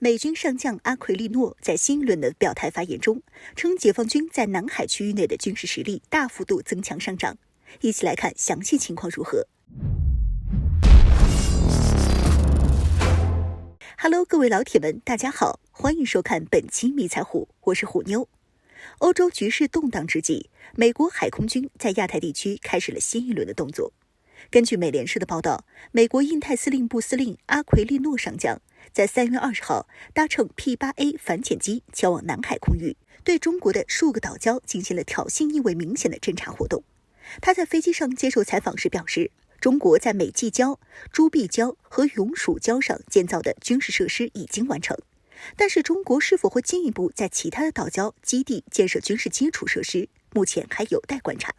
美军上将阿奎利诺在新一轮的表态发言中称，解放军在南海区域内的军事实力大幅度增强上涨。一起来看详细情况如何。Hello， 各位老铁们，大家好，欢迎收看本期迷彩虎，我是虎妞。欧洲局势动荡之际，美国海空军在亚太地区开始了新一轮的动作。根据美联社的报道，美国印太司令部司令阿奎利诺上将在3月20号搭乘 P-8A 反潜机前往南海空域，对中国的数个岛礁进行了挑衅意味明显的侦察活动。他在飞机上接受采访时表示，中国在美济礁、朱碧礁和永暑礁上建造的军事设施已经完成，但是中国是否会进一步在其他的岛礁基地建设军事基础设施，目前还有待观察。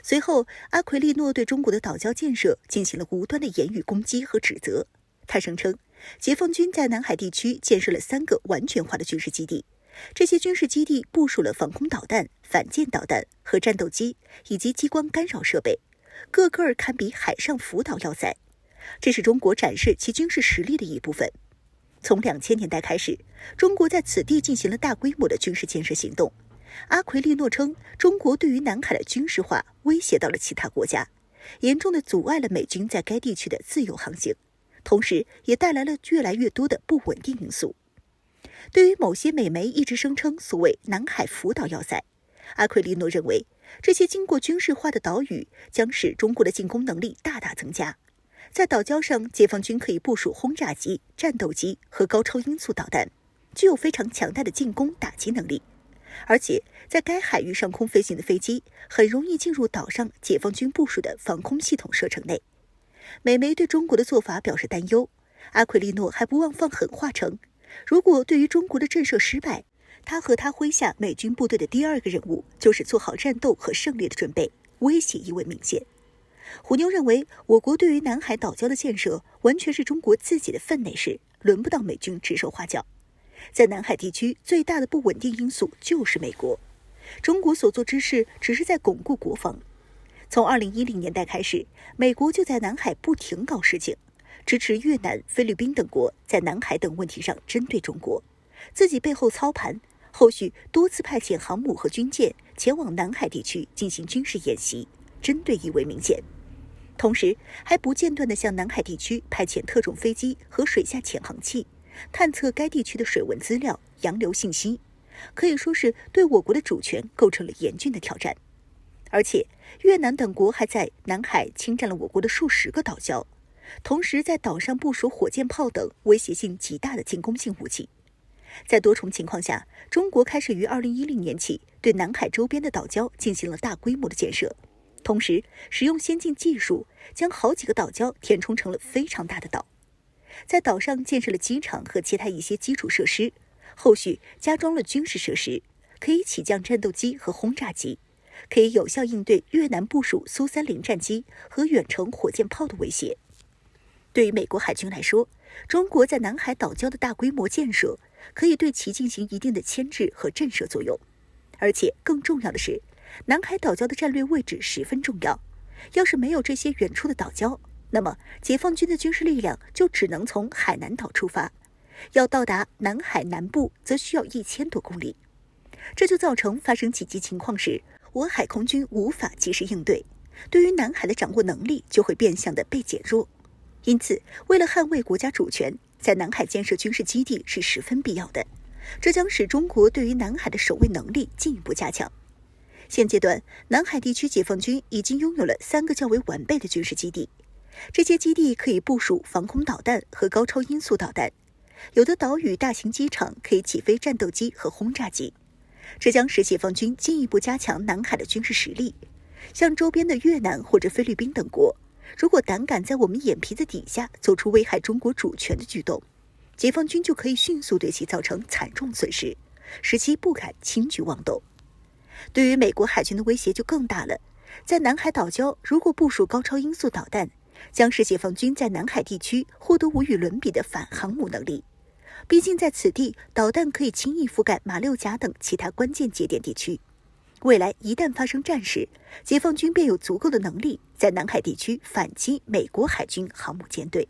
随后，阿奎利诺对中国的岛礁建设进行了无端的言语攻击和指责。他声称，解放军在南海地区建设了3个完全化的军事基地，这些军事基地部署了防空导弹、反舰导弹和战斗机以及激光干扰设备，个个堪比海上福岛要塞。这是中国展示其军事实力的一部分。从2000年代开始，中国在此地进行了大规模的军事建设行动。阿奎利诺称，中国对于南海的军事化威胁到了其他国家，严重地阻碍了美军在该地区的自由航行，同时也带来了越来越多的不稳定因素。对于某些美媒一直声称所谓南海福岛要塞，阿奎利诺认为，这些经过军事化的岛屿将使中国的进攻能力大大增加。在岛礁上，解放军可以部署轰炸机、战斗机和高超音速导弹，具有非常强大的进攻打击能力。而且，在该海域上空飞行的飞机很容易进入岛上解放军部署的防空系统射程内。美媒对中国的做法表示担忧，阿奎利诺还不忘放狠话称，如果对于中国的震慑失败，他和他麾下美军部队的第2个任务就是做好战斗和胜利的准备，威胁意味明显。虎妞认为，我国对于南海岛礁的建设完全是中国自己的分内事，轮不到美军指手画脚。在南海地区，最大的不稳定因素就是美国。中国所做之事只是在巩固国防。从2010年代开始，美国就在南海不停搞事情，支持越南、菲律宾等国在南海等问题上针对中国，自己背后操盘，后续多次派遣航母和军舰前往南海地区进行军事演习，针对意味明显。同时，还不间断地向南海地区派遣特种飞机和水下潜航器，探测该地区的水文资料、洋流信息，可以说是对我国的主权构成了严峻的挑战。而且，越南等国还在南海侵占了我国的数十个岛礁，同时在岛上部署火箭炮等威胁性极大的进攻性武器。在多重情况下，中国开始于2010年起对南海周边的岛礁进行了大规模的建设，同时使用先进技术，将好几个岛礁填充成了非常大的岛。在岛上建设了机场和其他一些基础设施，后续加装了军事设施，可以起降战斗机和轰炸机，可以有效应对越南部署苏30战机和远程火箭炮的威胁。对于美国海军来说，中国在南海岛礁的大规模建设，可以对其进行一定的牵制和震慑作用。而且更重要的是，南海岛礁的战略位置十分重要，要是没有这些远处的岛礁，那么解放军的军事力量就只能从海南岛出发，要到达南海南部则需要1000多公里。这就造成发生紧急情况时，我海空军无法及时应对，对于南海的掌握能力就会变相的被减弱。因此，为了捍卫国家主权，在南海建设军事基地是十分必要的，这将使中国对于南海的守卫能力进一步加强。现阶段，南海地区解放军已经拥有了3个较为完备的军事基地，这些基地可以部署防空导弹和高超音速导弹，有的岛屿大型机场可以起飞战斗机和轰炸机，这将使解放军进一步加强南海的军事实力。像周边的越南或者菲律宾等国，如果胆敢在我们眼皮子底下做出危害中国主权的举动，解放军就可以迅速对其造成惨重损失，使其不敢轻举妄动。对于美国海军的威胁就更大了，在南海岛礁如果部署高超音速导弹，将使解放军在南海地区获得无与伦比的反航母能力。毕竟在此地，导弹可以轻易覆盖马六甲等其他关键节点地区。未来一旦发生战事，解放军便有足够的能力在南海地区反击美国海军航母舰队。